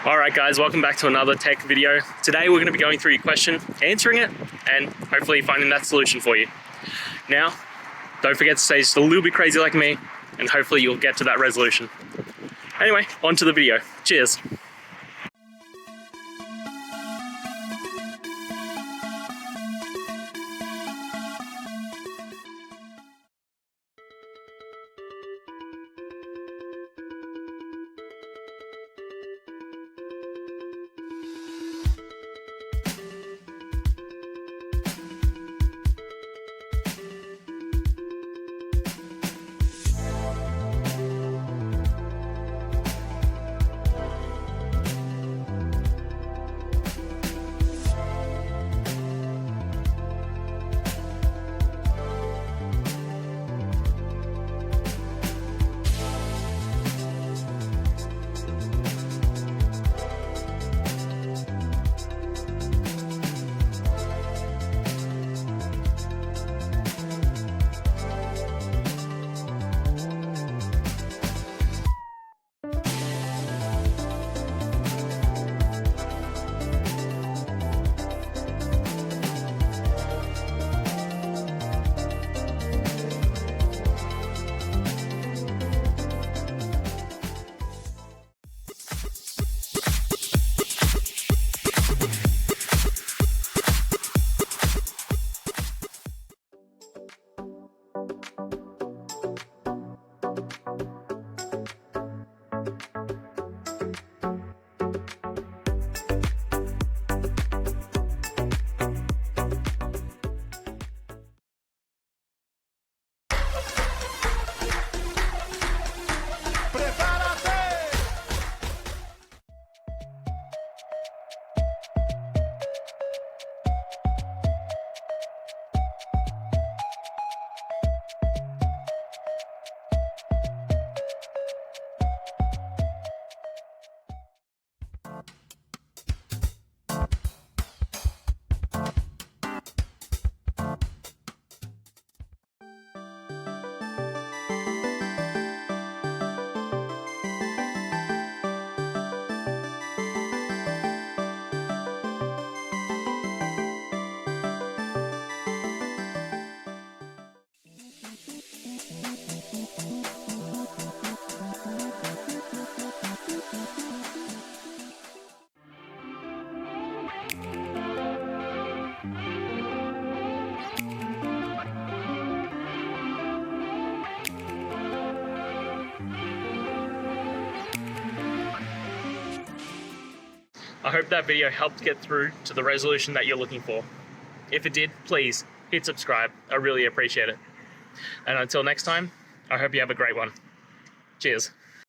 Alright guys, welcome back to another tech video. Today we're going to be going through your question, answering it, and hopefully finding that solution for you. Now, don't forget to stay just a little bit crazy like me, and hopefully you'll get to that resolution. Anyway, on to the video. Cheers. I hope that video helped get through to the resolution that you're looking for. If it did, please hit subscribe. I really appreciate it. And until next time, I hope you have a great one. Cheers.